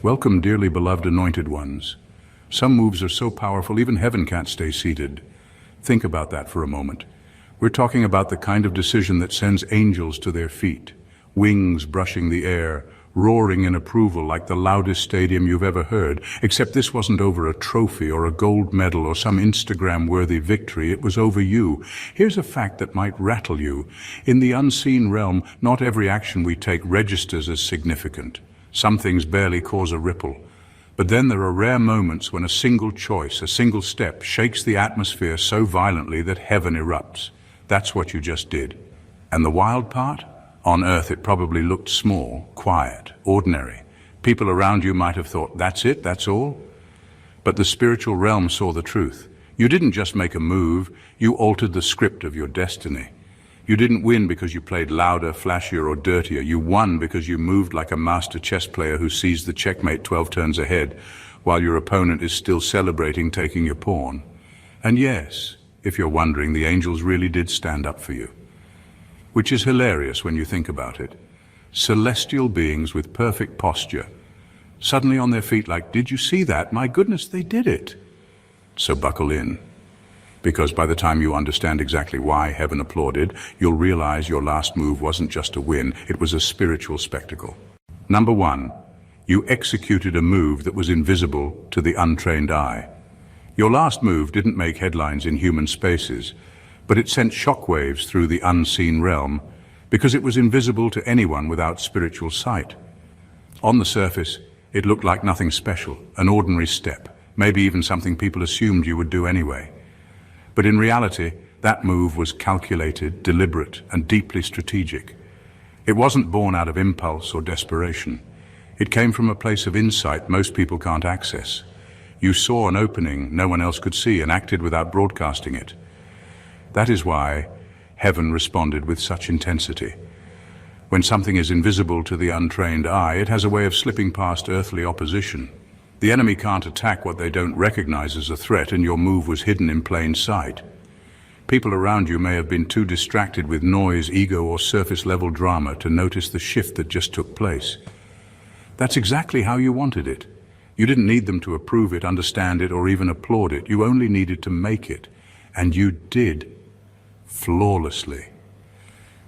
Welcome, dearly beloved anointed ones. Some moves are so powerful even heaven can't stay seated. Think about that for a moment. We're talking about the kind of decision that sends angels to their feet, wings brushing the air, roaring in approval like the loudest stadium you've ever heard, except this wasn't over a trophy or a gold medal or some Instagram-worthy victory, it was over you. Here's a fact that might rattle you. In the unseen realm, not every action we take registers as significant. Some things barely cause a ripple. But then there are rare moments when a single choice, a single step, shakes the atmosphere so violently that heaven erupts. That's what you just did. And the wild part? On earth it probably looked small, quiet, ordinary. People around you might have thought, that's it, that's all? But the spiritual realm saw the truth. You didn't just make a move, you altered the script of your destiny. You didn't win because you played louder, flashier, or dirtier. You won because you moved like a master chess player who sees the checkmate 12 turns ahead, while your opponent is still celebrating taking your pawn. And yes, if you're wondering, the angels really did stand up for you. Which is hilarious when you think about it. Celestial beings with perfect posture, suddenly on their feet like, did you see that? My goodness, they did it. So buckle in. Because by the time you understand exactly why heaven applauded, you'll realize your last move wasn't just a win, it was a spiritual spectacle. Number one, you executed a move that was invisible to the untrained eye. Your last move didn't make headlines in human spaces, but it sent shockwaves through the unseen realm because it was invisible to anyone without spiritual sight. On the surface, it looked like nothing special, an ordinary step, maybe even something people assumed you would do anyway. But in reality, that move was calculated, deliberate, and deeply strategic. It wasn't born out of impulse or desperation. It came from a place of insight most people can't access. You saw an opening no one else could see and acted without broadcasting it. That is why heaven responded with such intensity. When something is invisible to the untrained eye, it has a way of slipping past earthly opposition. The enemy can't attack what they don't recognize as a threat, and your move was hidden in plain sight. People around you may have been too distracted with noise, ego, or surface-level drama to notice the shift that just took place. That's exactly how you wanted it. You didn't need them to approve it, understand it, or even applaud it. You only needed to make it. And you did. Flawlessly.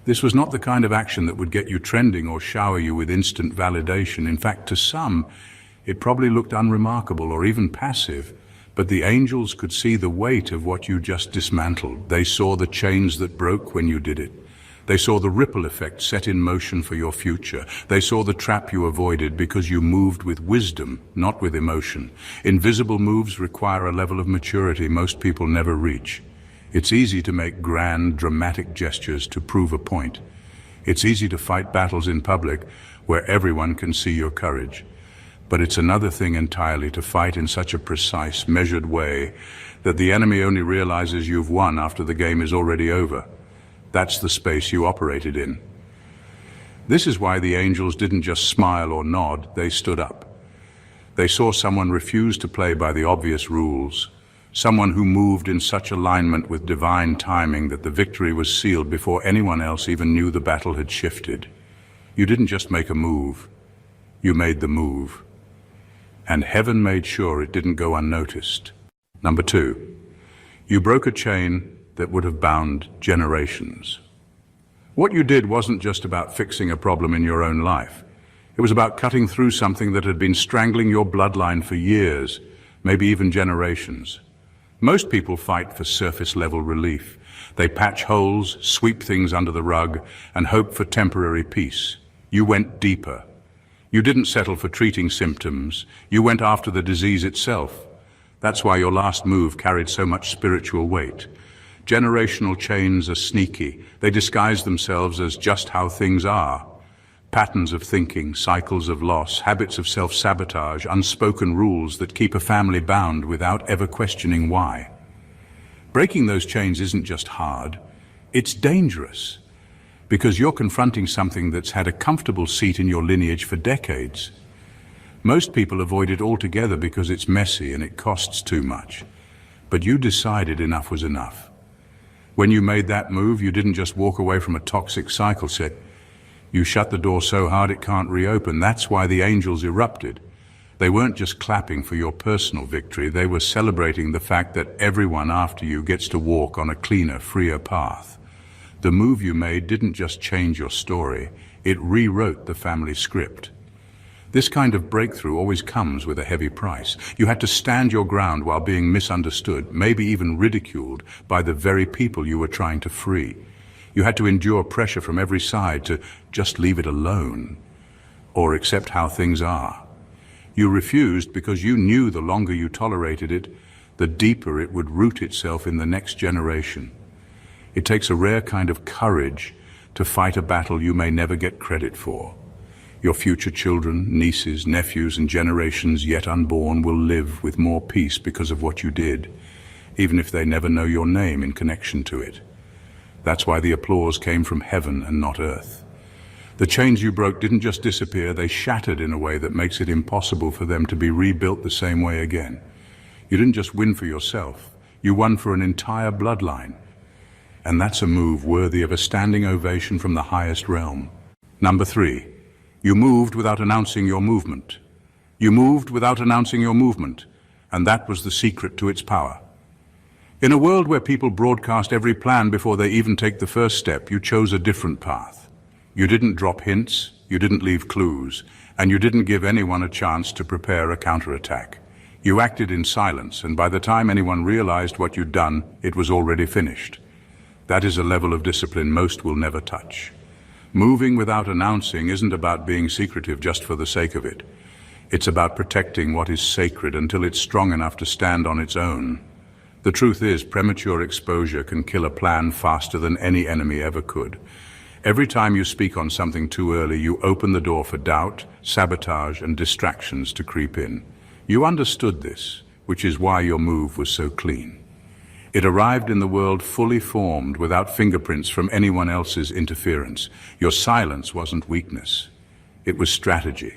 This was not the kind of action that would get you trending or shower you with instant validation. In fact, to some, it probably looked unremarkable or even passive, but the angels could see the weight of what you just dismantled. They saw the chains that broke when you did it. They saw the ripple effect set in motion for your future. They saw the trap you avoided because you moved with wisdom, not with emotion. Invisible moves require a level of maturity most people never reach. It's easy to make grand, dramatic gestures to prove a point. It's easy to fight battles in public where everyone can see your courage. But it's another thing entirely to fight in such a precise, measured way that the enemy only realizes you've won after the game is already over. That's the space you operated in. This is why the angels didn't just smile or nod, they stood up. They saw someone refuse to play by the obvious rules, someone who moved in such alignment with divine timing that the victory was sealed before anyone else even knew the battle had shifted. You didn't just make a move, you made the move. And heaven made sure it didn't go unnoticed. Number two, you broke a chain that would have bound generations. What you did wasn't just about fixing a problem in your own life. It was about cutting through something that had been strangling your bloodline for years, maybe even generations. Most people fight for surface-level relief. They patch holes, sweep things under the rug, and hope for temporary peace. You went deeper. You didn't settle for treating symptoms. You went after the disease itself. That's why your last move carried so much spiritual weight. Generational chains are sneaky. They disguise themselves as just how things are. Patterns of thinking, cycles of loss, habits of self-sabotage, unspoken rules that keep a family bound without ever questioning why. Breaking those chains isn't just hard, it's dangerous. Because you're confronting something that's had a comfortable seat in your lineage for decades. Most people avoid it altogether because it's messy and it costs too much. But you decided enough was enough. When you made that move, you didn't just walk away from a toxic cycle set. You shut the door so hard it can't reopen. That's why the angels erupted. They weren't just clapping for your personal victory, they were celebrating the fact that everyone after you gets to walk on a cleaner, freer path. The move you made didn't just change your story, it rewrote the family script. This kind of breakthrough always comes with a heavy price. You had to stand your ground while being misunderstood, maybe even ridiculed, by the very people you were trying to free. You had to endure pressure from every side to just leave it alone, or accept how things are. You refused because you knew the longer you tolerated it, the deeper it would root itself in the next generation. It takes a rare kind of courage to fight a battle you may never get credit for. Your future children, nieces, nephews, and generations yet unborn will live with more peace because of what you did, even if they never know your name in connection to it. That's why the applause came from heaven and not earth. The chains you broke didn't just disappear, they shattered in a way that makes it impossible for them to be rebuilt the same way again. You didn't just win for yourself, you won for an entire bloodline. And that's a move worthy of a standing ovation from the highest realm. Number 3, you moved without announcing your movement. You moved without announcing your movement, and that was the secret to its power. In a world where people broadcast every plan before they even take the first step, you chose a different path. You didn't drop hints, you didn't leave clues, and you didn't give anyone a chance to prepare a counterattack. You acted in silence, and by the time anyone realized what you'd done, it was already finished. That is a level of discipline most will never touch. Moving without announcing isn't about being secretive just for the sake of it. It's about protecting what is sacred until it's strong enough to stand on its own. The truth is, premature exposure can kill a plan faster than any enemy ever could. Every time you speak on something too early, you open the door for doubt, sabotage, and distractions to creep in. You understood this, which is why your move was so clean. It arrived in the world fully formed, without fingerprints from anyone else's interference. Your silence wasn't weakness. It was strategy.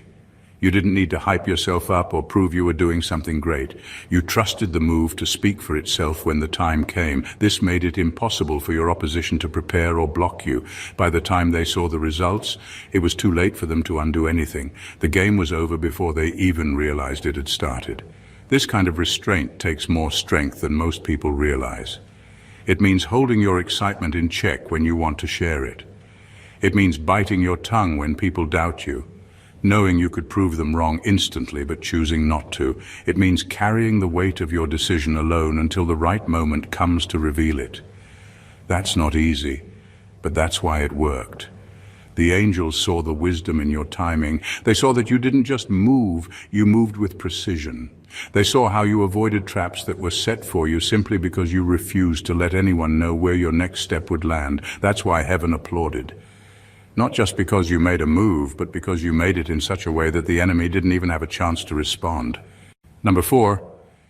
You didn't need to hype yourself up or prove you were doing something great. You trusted the move to speak for itself when the time came. This made it impossible for your opposition to prepare or block you. By the time they saw the results, it was too late for them to undo anything. The game was over before they even realized it had started. This kind of restraint takes more strength than most people realize. It means holding your excitement in check when you want to share it. It means biting your tongue when people doubt you, knowing you could prove them wrong instantly but choosing not to. It means carrying the weight of your decision alone until the right moment comes to reveal it. That's not easy, but that's why it worked. The angels saw the wisdom in your timing. They saw that you didn't just move, you moved with precision. They saw how you avoided traps that were set for you simply because you refused to let anyone know where your next step would land. That's why heaven applauded. Not just because you made a move, but because you made it in such a way that the enemy didn't even have a chance to respond. Number 4,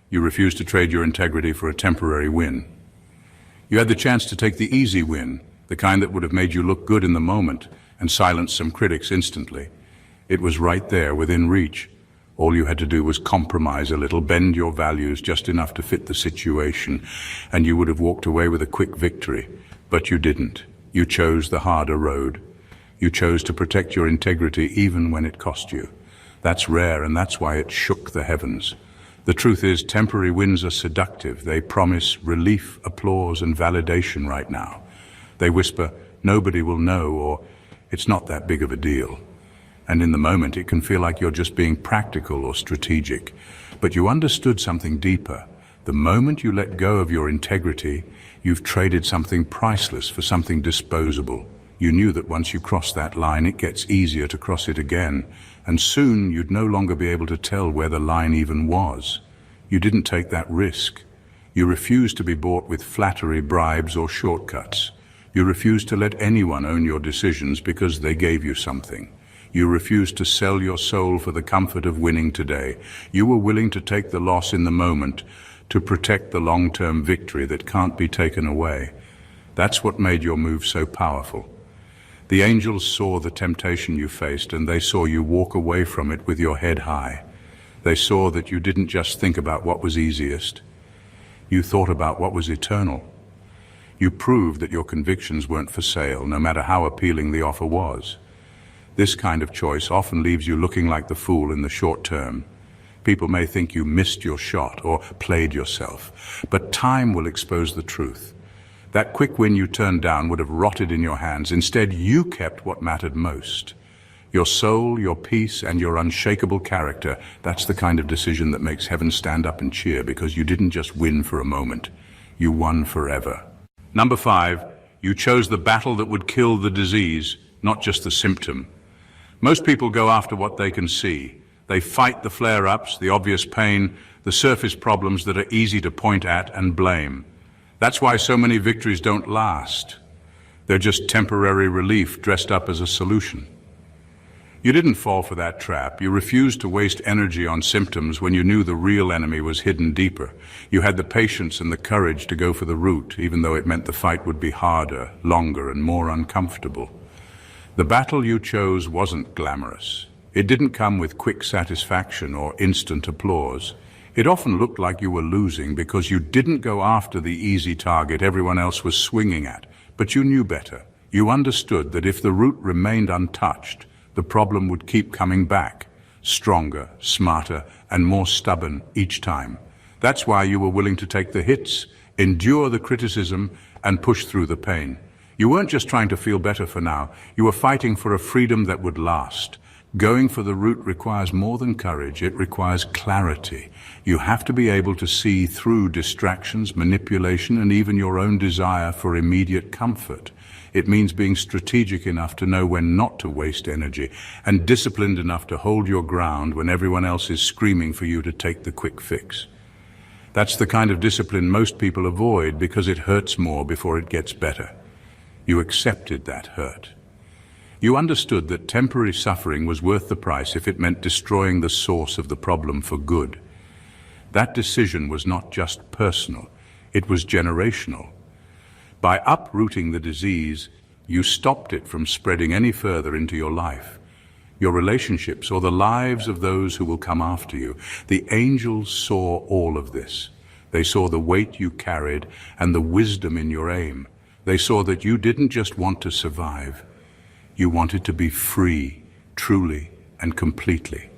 you refused to trade your integrity for a temporary win. You had the chance to take the easy win, the kind that would have made you look good in the moment and silence some critics instantly. It was right there, within reach. All you had to do was compromise a little, bend your values just enough to fit the situation, and you would have walked away with a quick victory. But you didn't. You chose the harder road. You chose to protect your integrity even when it cost you. That's rare, and that's why it shook the heavens. The truth is, temporary wins are seductive. They promise relief, applause, and validation right now. They whisper, nobody will know, or it's not that big of a deal. And in the moment, it can feel like you're just being practical or strategic. But you understood something deeper. The moment you let go of your integrity, you've traded something priceless for something disposable. You knew that once you cross that line, it gets easier to cross it again, and soon you'd no longer be able to tell where the line even was. You didn't take that risk. You refused to be bought with flattery, bribes, or shortcuts. You refused to let anyone own your decisions because they gave you something. You refused to sell your soul for the comfort of winning today. You were willing to take the loss in the moment to protect the long-term victory that can't be taken away. That's what made your move so powerful. The angels saw the temptation you faced, and they saw you walk away from it with your head high. They saw that you didn't just think about what was easiest. You thought about what was eternal. You proved that your convictions weren't for sale, no matter how appealing the offer was. This kind of choice often leaves you looking like the fool in the short term, People may think you missed your shot or played yourself, but time will expose the truth. That quick win you turned down would have rotted in your hands. Instead, you kept what mattered most. Your soul, your peace, and your unshakable character. That's the kind of decision that makes heaven stand up and cheer, because you didn't just win for a moment. You won forever. Number 5, you chose the battle that would kill the disease, not just the symptom. Most people go after what they can see. They fight the flare-ups, the obvious pain, the surface problems that are easy to point at and blame. That's why so many victories don't last. They're just temporary relief dressed up as a solution. You didn't fall for that trap. You refused to waste energy on symptoms when you knew the real enemy was hidden deeper. You had the patience and the courage to go for the root, even though it meant the fight would be harder, longer, and more uncomfortable. The battle you chose wasn't glamorous. It didn't come with quick satisfaction or instant applause. It often looked like you were losing because you didn't go after the easy target everyone else was swinging at. But you knew better. You understood that if the root remained untouched, the problem would keep coming back, stronger, smarter, and more stubborn each time. That's why you were willing to take the hits, endure the criticism, and push through the pain. You weren't just trying to feel better for now. You were fighting for a freedom that would last. Going for the root requires more than courage. It requires clarity. You have to be able to see through distractions, manipulation, and even your own desire for immediate comfort. It means being strategic enough to know when not to waste energy, and disciplined enough to hold your ground when everyone else is screaming for you to take the quick fix. That's the kind of discipline most people avoid because it hurts more before it gets better. You accepted that hurt. You understood that temporary suffering was worth the price if it meant destroying the source of the problem for good. That decision was not just personal, it was generational. By uprooting the disease, you stopped it from spreading any further into your life, your relationships, or the lives of those who will come after you. The angels saw all of this. They saw the weight you carried and the wisdom in your aim. They saw that you didn't just want to survive. You wanted to be free, truly and completely.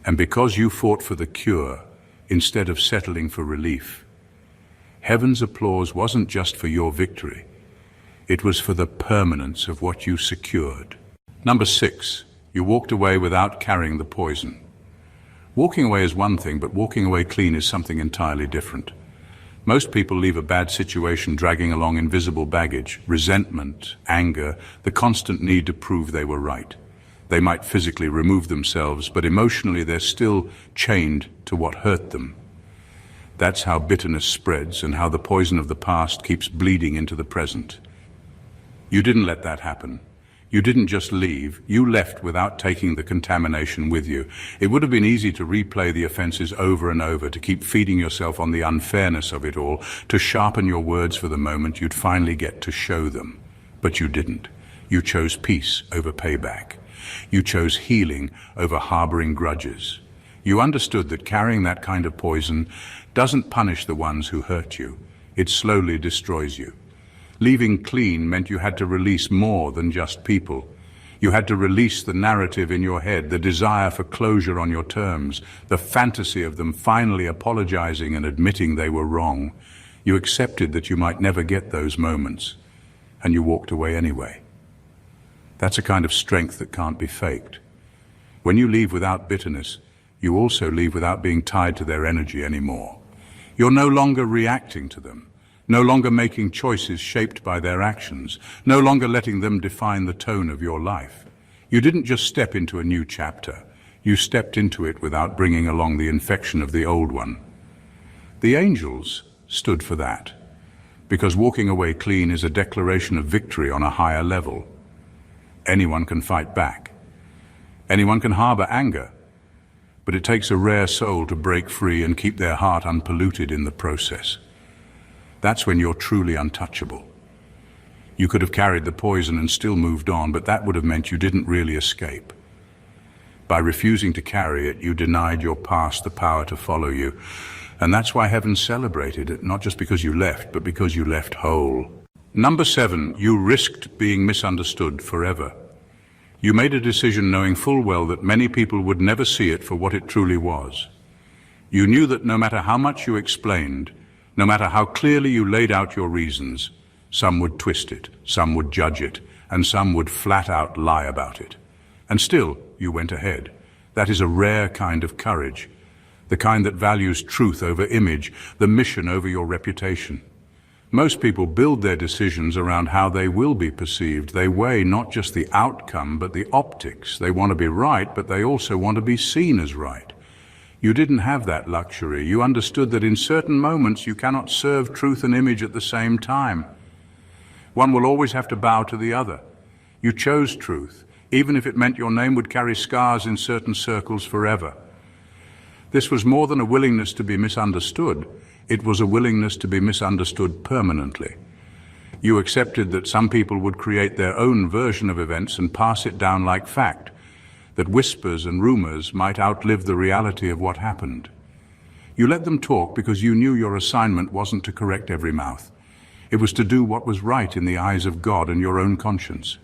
And because you fought for the cure instead of settling for relief, heaven's applause wasn't just for your victory. It was for the permanence of what you secured. Number 6, you walked away without carrying the poison. Walking away is one thing, but walking away clean is something entirely different. Most people leave a bad situation dragging along invisible baggage, resentment, anger, the constant need to prove they were right. They might physically remove themselves, but emotionally they're still chained to what hurt them. That's how bitterness spreads and how the poison of the past keeps bleeding into the present. You didn't let that happen. You didn't just leave, you left without taking the contamination with you. It would have been easy to replay the offenses over and over, to keep feeding yourself on the unfairness of it all, to sharpen your words for the moment you'd finally get to show them. But you didn't. You chose peace over payback. You chose healing over harboring grudges. You understood that carrying that kind of poison doesn't punish the ones who hurt you. It slowly destroys you. Leaving clean meant you had to release more than just people. You had to release the narrative in your head, the desire for closure on your terms, the fantasy of them finally apologizing and admitting they were wrong. You accepted that you might never get those moments, and you walked away anyway. That's a kind of strength that can't be faked. When you leave without bitterness, you also leave without being tied to their energy anymore. You're no longer reacting to them. No longer making choices shaped by their actions, no longer letting them define the tone of your life. You didn't just step into a new chapter, you stepped into it without bringing along the infection of the old one. The angels stood for that, because walking away clean is a declaration of victory on a higher level. Anyone can fight back. Anyone can harbor anger, but it takes a rare soul to break free and keep their heart unpolluted in the process. That's when you're truly untouchable. You could have carried the poison and still moved on, but that would have meant you didn't really escape. By refusing to carry it, you denied your past the power to follow you. And that's why heaven celebrated it, not just because you left, but because you left whole. Number 7, you risked being misunderstood forever. You made a decision knowing full well that many people would never see it for what it truly was. You knew that no matter how much you explained, no matter how clearly you laid out your reasons, some would twist it, some would judge it, and some would flat out lie about it. And still, you went ahead. That is a rare kind of courage, the kind that values truth over image, the mission over your reputation. Most people build their decisions around how they will be perceived. They weigh not just the outcome, but the optics. They want to be right, but they also want to be seen as right. You didn't have that luxury. You understood that in certain moments you cannot serve truth and image at the same time. One will always have to bow to the other. You chose truth, even if it meant your name would carry scars in certain circles forever. This was more than a willingness to be misunderstood. It was a willingness to be misunderstood permanently. You accepted that some people would create their own version of events and pass it down like fact, that whispers and rumors might outlive the reality of what happened. You let them talk because you knew your assignment wasn't to correct every mouth. It was to do what was right in the eyes of God and your own conscience.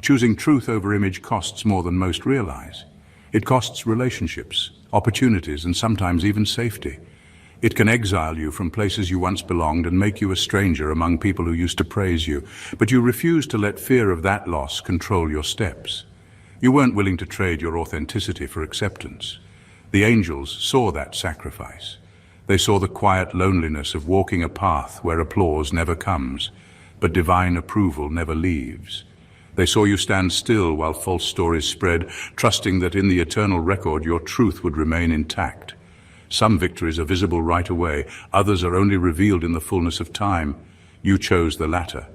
Choosing truth over image costs more than most realize. It costs relationships, opportunities, and sometimes even safety. It can exile you from places you once belonged and make you a stranger among people who used to praise you, but you refuse to let fear of that loss control your steps. You weren't willing to trade your authenticity for acceptance. The angels saw that sacrifice. They saw the quiet loneliness of walking a path where applause never comes, but divine approval never leaves. They saw you stand still while false stories spread, trusting that in the eternal record your truth would remain intact. Some victories are visible right away, others are only revealed in the fullness of time. You chose the latter.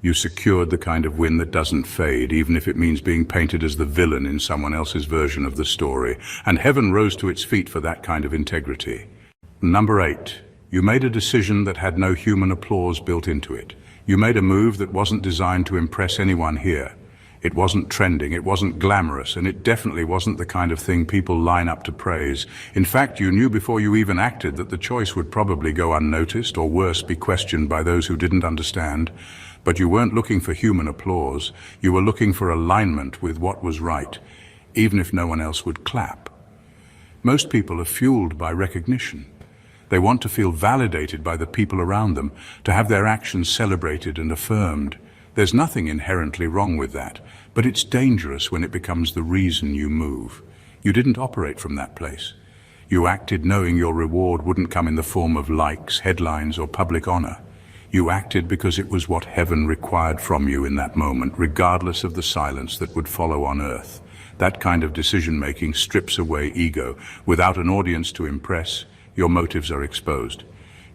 You secured the kind of win that doesn't fade, even if it means being painted as the villain in someone else's version of the story. And heaven rose to its feet for that kind of integrity. Number 8, you made a decision that had no human applause built into it. You made a move that wasn't designed to impress anyone here. It wasn't trending, it wasn't glamorous, and it definitely wasn't the kind of thing people line up to praise. In fact, you knew before you even acted that the choice would probably go unnoticed, or worse, be questioned by those who didn't understand. But you weren't looking for human applause. You were looking for alignment with what was right, even if no one else would clap. Most people are fueled by recognition. They want to feel validated by the people around them, to have their actions celebrated and affirmed. There's nothing inherently wrong with that, but it's dangerous when it becomes the reason you move. You didn't operate from that place. You acted knowing your reward wouldn't come in the form of likes, headlines, or public honor. You acted because it was what heaven required from you in that moment, regardless of the silence that would follow on earth. That kind of decision-making strips away ego. Without an audience to impress, your motives are exposed.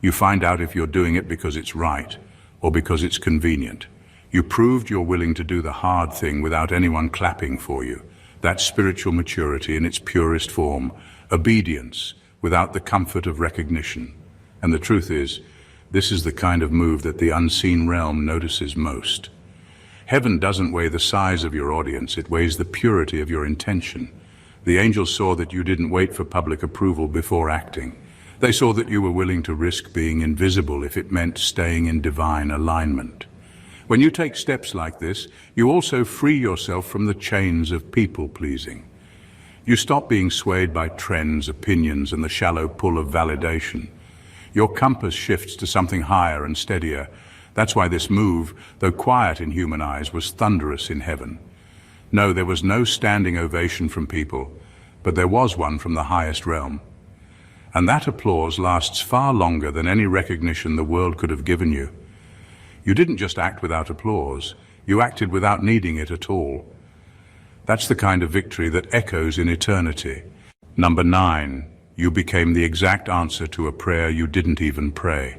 You find out if you're doing it because it's right or because it's convenient. You proved you're willing to do the hard thing without anyone clapping for you. That's spiritual maturity in its purest form. Obedience without the comfort of recognition. And the truth is, this is the kind of move that the unseen realm notices most. Heaven doesn't weigh the size of your audience, it weighs the purity of your intention. The angels saw that you didn't wait for public approval before acting. They saw that you were willing to risk being invisible if it meant staying in divine alignment. When you take steps like this, you also free yourself from the chains of people-pleasing. You stop being swayed by trends, opinions, and the shallow pull of validation. Your compass shifts to something higher and steadier. That's why this move, though quiet in human eyes, was thunderous in heaven. No, there was no standing ovation from people, but there was one from the highest realm. And that applause lasts far longer than any recognition the world could have given you. You didn't just act without applause, you acted without needing it at all. That's the kind of victory that echoes in eternity. Number 9, you became the exact answer to a prayer you didn't even pray.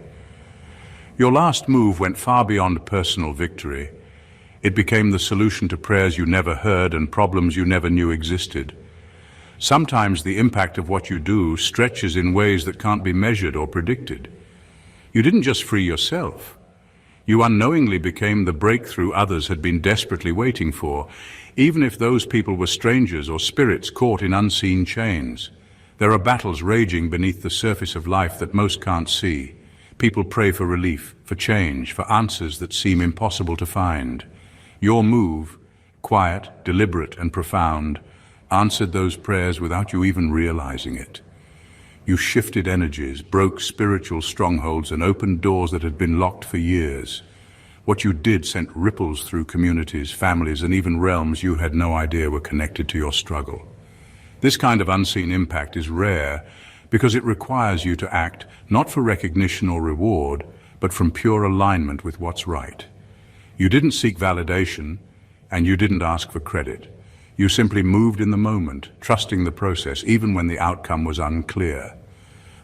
Your last move went far beyond personal victory. It became the solution to prayers you never heard and problems you never knew existed. Sometimes the impact of what you do stretches in ways that can't be measured or predicted. You didn't just free yourself. You unknowingly became the breakthrough others had been desperately waiting for, even if those people were strangers or spirits caught in unseen chains. There are battles raging beneath the surface of life that most can't see. People pray for relief, for change, for answers that seem impossible to find. Your move, quiet, deliberate, and profound, answered those prayers without you even realizing it. You shifted energies, broke spiritual strongholds, and opened doors that had been locked for years. What you did sent ripples through communities, families, and even realms you had no idea were connected to your struggle. This kind of unseen impact is rare because it requires you to act not for recognition or reward, but from pure alignment with what's right. You didn't seek validation, and you didn't ask for credit. You simply moved in the moment, trusting the process, even when the outcome was unclear.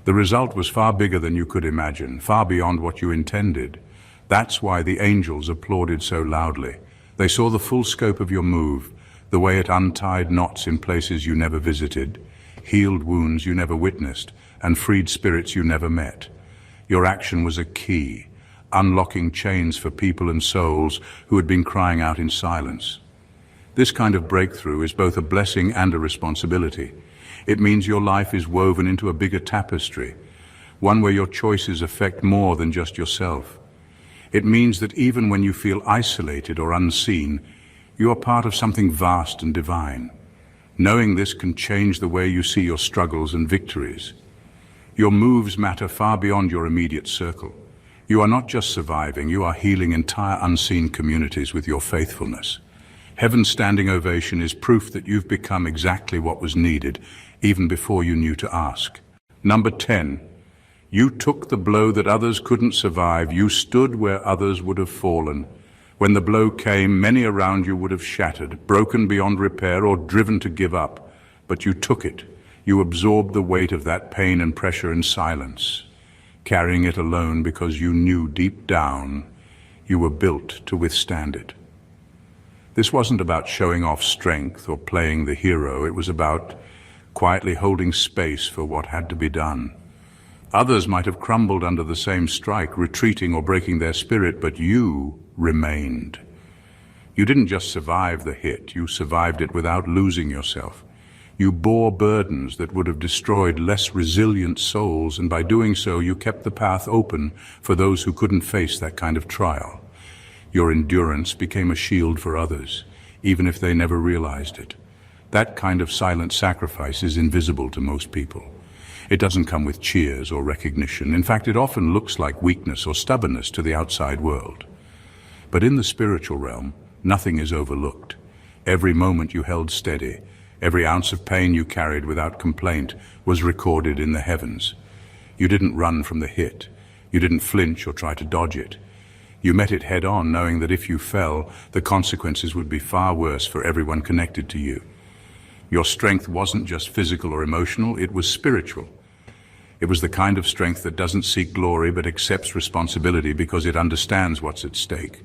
The result was far bigger than you could imagine, far beyond what you intended. That's why the angels applauded so loudly. They saw the full scope of your move, the way it untied knots in places you never visited, healed wounds you never witnessed, and freed spirits you never met. Your action was a key, unlocking chains for people and souls who had been crying out in silence. This kind of breakthrough is both a blessing and a responsibility. It means your life is woven into a bigger tapestry, one where your choices affect more than just yourself. It means that even when you feel isolated or unseen, you are part of something vast and divine. Knowing this can change the way you see your struggles and victories. Your moves matter far beyond your immediate circle. You are not just surviving, you are healing entire unseen communities with your faithfulness. Heaven's standing ovation is proof that you've become exactly what was needed, even before you knew to ask. Number 10. You took the blow that others couldn't survive. You stood where others would have fallen. When the blow came, many around you would have shattered, broken beyond repair, or driven to give up. But you took it. You absorbed the weight of that pain and pressure in silence, carrying it alone because you knew deep down you were built to withstand it. This wasn't about showing off strength or playing the hero. It was about quietly holding space for what had to be done. Others might have crumbled under the same strike, retreating or breaking their spirit, but you remained. You didn't just survive the hit, you survived it without losing yourself. You bore burdens that would have destroyed less resilient souls, and by doing so, you kept the path open for those who couldn't face that kind of trial. Your endurance became a shield for others, even if they never realized it. That kind of silent sacrifice is invisible to most people. It doesn't come with cheers or recognition. In fact, it often looks like weakness or stubbornness to the outside world. But in the spiritual realm, nothing is overlooked. Every moment you held steady, every ounce of pain you carried without complaint was recorded in the heavens. You didn't run from the hit. You didn't flinch or try to dodge it. You met it head on, knowing that if you fell, the consequences would be far worse for everyone connected to you. Your strength wasn't just physical or emotional, it was spiritual. It was the kind of strength that doesn't seek glory but accepts responsibility because it understands what's at stake.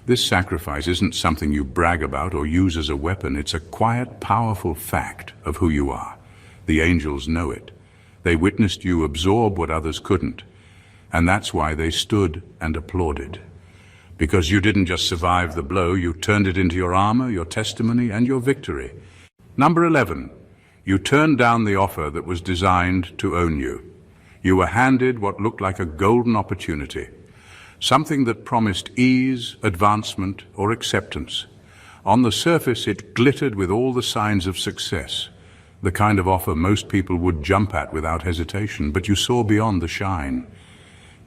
This sacrifice isn't something you brag about or use as a weapon. It's a quiet, powerful fact of who you are. The angels know it. They witnessed you absorb what others couldn't. And that's why they stood and applauded. Because you didn't just survive the blow, you turned it into your armor, your testimony, and your victory. Number 11. You turned down the offer that was designed to own you. You were handed what looked like a golden opportunity. Something that promised ease, advancement, or acceptance. On the surface, it glittered with all the signs of success. The kind of offer most people would jump at without hesitation, but you saw beyond the shine.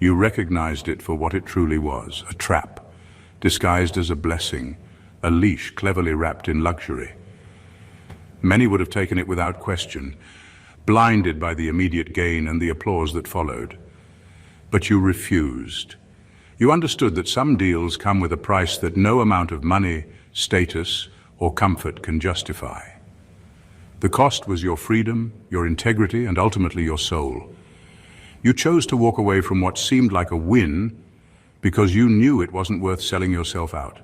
You recognized it for what it truly was, a trap, disguised as a blessing, a leash cleverly wrapped in luxury. Many would have taken it without question, blinded by the immediate gain and the applause that followed. But you refused. You understood that some deals come with a price that no amount of money, status, or comfort can justify. The cost was your freedom, your integrity, and ultimately your soul. You chose to walk away from what seemed like a win because you knew it wasn't worth selling yourself out.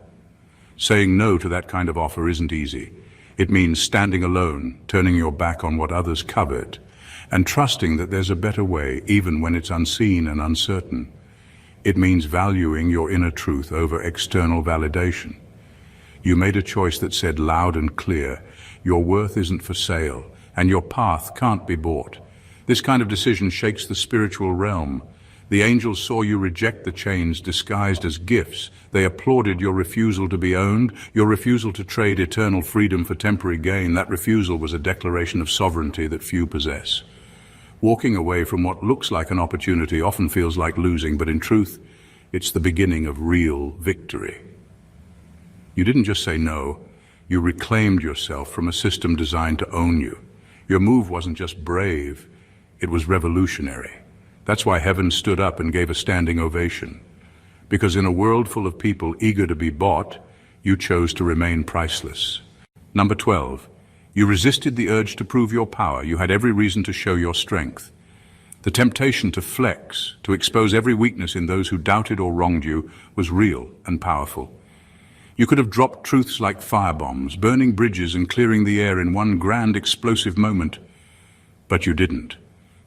Saying no to that kind of offer isn't easy. It means standing alone, turning your back on what others covered, and trusting that there's a better way, even when it's unseen and uncertain. It means valuing your inner truth over external validation. You made a choice that said loud and clear, your worth isn't for sale, and your path can't be bought. This kind of decision shakes the spiritual realm The angels saw you reject the chains disguised as gifts. They applauded your refusal to be owned, your refusal to trade eternal freedom for temporary gain. That refusal was a declaration of sovereignty that few possess. Walking away from what looks like an opportunity often feels like losing, but in truth, it's the beginning of real victory. You didn't just say no, you reclaimed yourself from a system designed to own you. Your move wasn't just brave, it was revolutionary. That's why heaven stood up and gave a standing ovation. Because in a world full of people eager to be bought, you chose to remain priceless. Number 12, you resisted the urge to prove your power. You had every reason to show your strength. The temptation to flex, to expose every weakness in those who doubted or wronged you, was real and powerful. You could have dropped truths like firebombs, burning bridges and clearing the air in one grand explosive moment. But you didn't.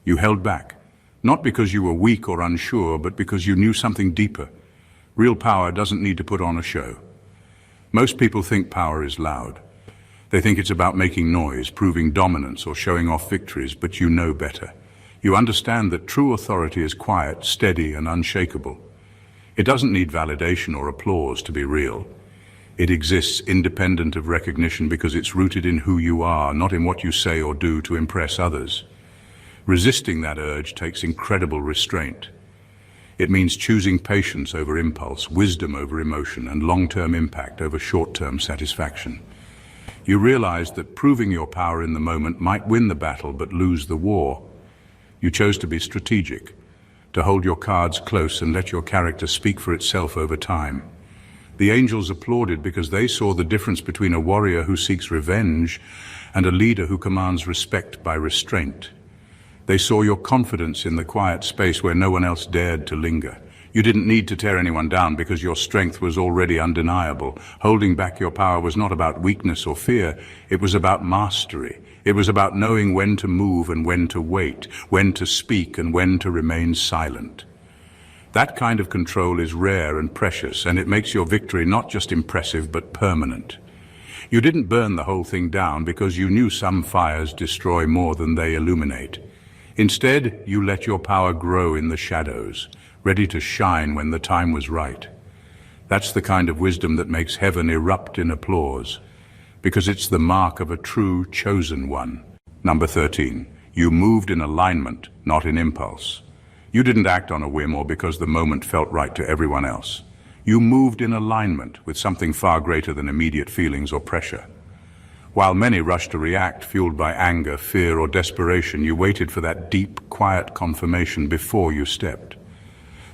You held back. Not because you were weak or unsure, but because you knew something deeper. Real power doesn't need to put on a show. Most people think power is loud. They think it's about making noise, proving dominance, or showing off victories, but you know better. You understand that true authority is quiet, steady, and unshakable. It doesn't need validation or applause to be real. It exists independent of recognition because it's rooted in who you are, not in what you say or do to impress others. Resisting that urge takes incredible restraint. It means choosing patience over impulse, wisdom over emotion, and long-term impact over short-term satisfaction. You realize that proving your power in the moment might win the battle but lose the war. You chose to be strategic, to hold your cards close and let your character speak for itself over time. The angels applauded because they saw the difference between a warrior who seeks revenge and a leader who commands respect by restraint. They saw your confidence in the quiet space where no one else dared to linger. You didn't need to tear anyone down because your strength was already undeniable. Holding back your power was not about weakness or fear. It was about mastery. It was about knowing when to move and when to wait, when to speak and when to remain silent. That kind of control is rare and precious, and it makes your victory not just impressive but permanent. You didn't burn the whole thing down because you knew some fires destroy more than they illuminate. Instead, you let your power grow in the shadows, ready to shine when the time was right. That's the kind of wisdom that makes heaven erupt in applause, because it's the mark of a true chosen one. Number 13, you moved in alignment, not in impulse. You didn't act on a whim or because the moment felt right to everyone else. You moved in alignment with something far greater than immediate feelings or pressure. While many rushed to react, fueled by anger, fear, or desperation, you waited for that deep, quiet confirmation before you stepped.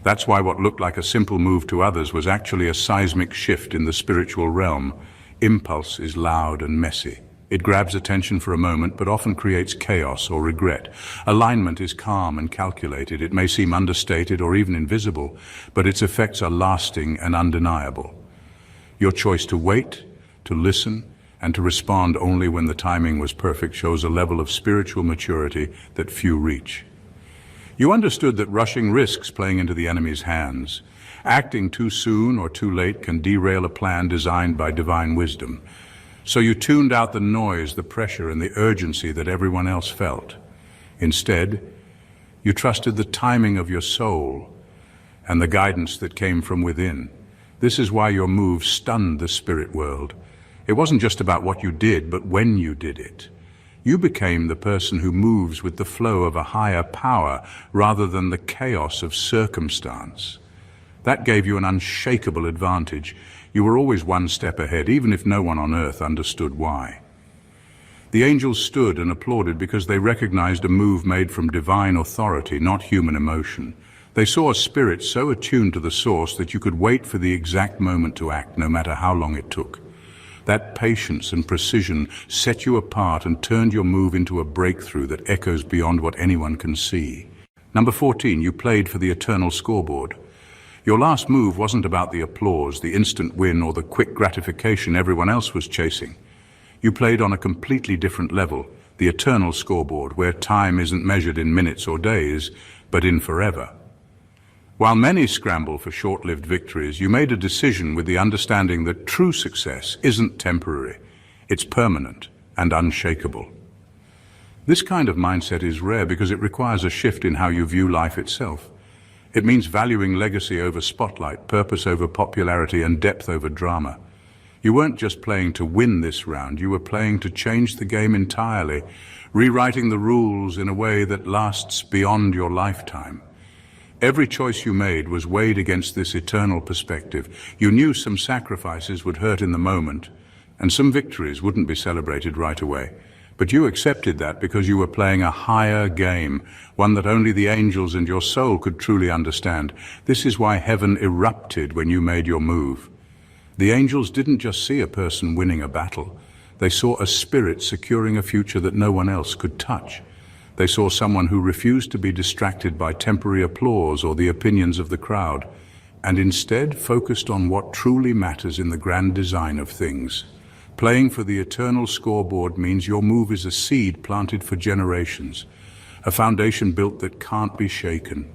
That's why what looked like a simple move to others was actually a seismic shift in the spiritual realm. Impulse is loud and messy. It grabs attention for a moment, but often creates chaos or regret. Alignment is calm and calculated. It may seem understated or even invisible, but its effects are lasting and undeniable. Your choice to wait, to listen, and to respond only when the timing was perfect shows a level of spiritual maturity that few reach. You understood that rushing risks playing into the enemy's hands. Acting too soon or too late can derail a plan designed by divine wisdom. So you tuned out the noise, the pressure, and the urgency that everyone else felt. Instead, you trusted the timing of your soul and the guidance that came from within. This is why your move stunned the spirit world. It wasn't just about what you did, but when you did it. You became the person who moves with the flow of a higher power rather than the chaos of circumstance. That gave you an unshakable advantage. You were always one step ahead, even if no one on earth understood why. The angels stood and applauded because they recognized a move made from divine authority, not human emotion. They saw a spirit so attuned to the source that you could wait for the exact moment to act, no matter how long it took. That patience and precision set you apart and turned your move into a breakthrough that echoes beyond what anyone can see. Number 14, you played for the eternal scoreboard. Your last move wasn't about the applause, the instant win, or the quick gratification everyone else was chasing. You played on a completely different level, the eternal scoreboard, where time isn't measured in minutes or days, but in forever. While many scramble for short-lived victories, you made a decision with the understanding that true success isn't temporary, it's permanent and unshakable. This kind of mindset is rare because it requires a shift in how you view life itself. It means valuing legacy over spotlight, purpose over popularity, and depth over drama. You weren't just playing to win this round, you were playing to change the game entirely, rewriting the rules in a way that lasts beyond your lifetime. Every choice you made was weighed against this eternal perspective. You knew some sacrifices would hurt in the moment, and some victories wouldn't be celebrated right away. But you accepted that because you were playing a higher game, one that only the angels and your soul could truly understand. This is why heaven erupted when you made your move. The angels didn't just see a person winning a battle. They saw a spirit securing a future that no one else could touch. They saw someone who refused to be distracted by temporary applause or the opinions of the crowd, and instead focused on what truly matters in the grand design of things. Playing for the eternal scoreboard means your move is a seed planted for generations, a foundation built that can't be shaken.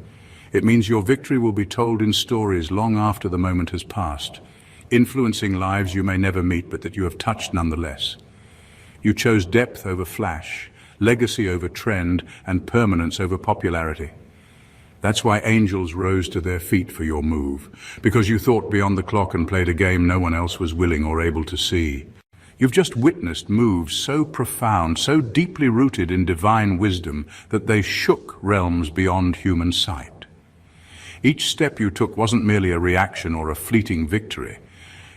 It means your victory will be told in stories long after the moment has passed, influencing lives you may never meet but that you have touched nonetheless. You chose depth over flash, legacy over trend, and permanence over popularity. That's why angels rose to their feet for your move, because you thought beyond the clock and played a game no one else was willing or able to see. You've just witnessed moves so profound, so deeply rooted in divine wisdom that they shook realms beyond human sight. Each step you took wasn't merely a reaction or a fleeting victory.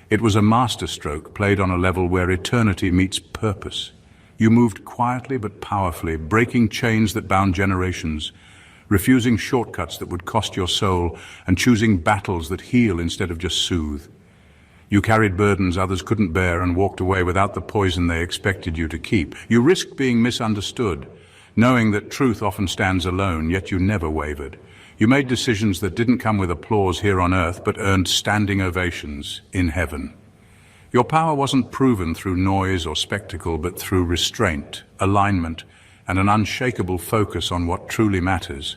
It was a masterstroke played on a level where eternity meets purpose. You moved quietly but powerfully, breaking chains that bound generations, refusing shortcuts that would cost your soul, and choosing battles that heal instead of just soothe. You carried burdens others couldn't bear and walked away without the poison they expected you to keep. You risked being misunderstood, knowing that truth often stands alone, yet you never wavered. You made decisions that didn't come with applause here on earth, but earned standing ovations in heaven. Your power wasn't proven through noise or spectacle, but through restraint, alignment, and an unshakable focus on what truly matters.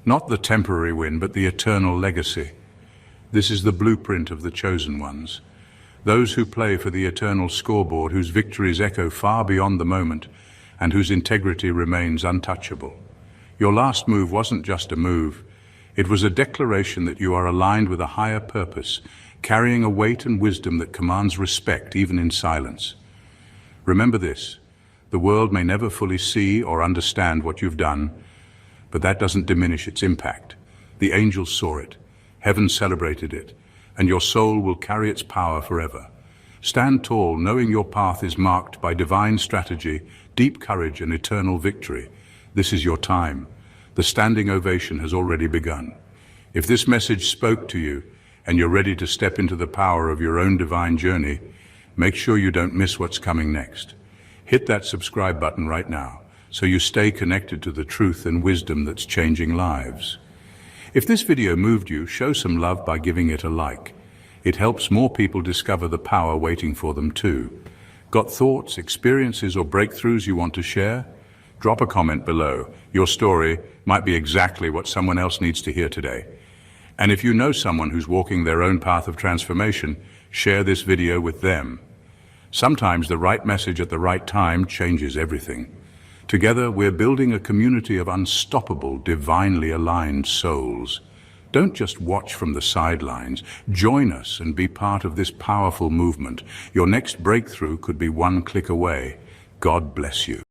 Not the temporary win, but the eternal legacy. This is the blueprint of the chosen ones. Those who play for the eternal scoreboard, whose victories echo far beyond the moment, and whose integrity remains untouchable. Your last move wasn't just a move. It was a declaration that you are aligned with a higher purpose, carrying a weight and wisdom that commands respect even in silence. Remember this, the world may never fully see or understand what you've done, but that doesn't diminish its impact. The angels saw it, heaven celebrated it, and your soul will carry its power forever. Stand tall, knowing your path is marked by divine strategy, deep courage, and eternal victory. This is your time. The standing ovation has already begun. If this message spoke to you, and you're ready to step into the power of your own divine journey, make sure you don't miss what's coming next. Hit that subscribe button right now, so you stay connected to the truth and wisdom that's changing lives. If this video moved you, show some love by giving it a like. It helps more people discover the power waiting for them too. Got thoughts, experiences, or breakthroughs you want to share? Drop a comment below. Your story might be exactly what someone else needs to hear today. And if you know someone who's walking their own path of transformation, share this video with them. Sometimes the right message at the right time changes everything. Together, we're building a community of unstoppable, divinely aligned souls. Don't just watch from the sidelines. Join us and be part of this powerful movement. Your next breakthrough could be one click away. God bless you.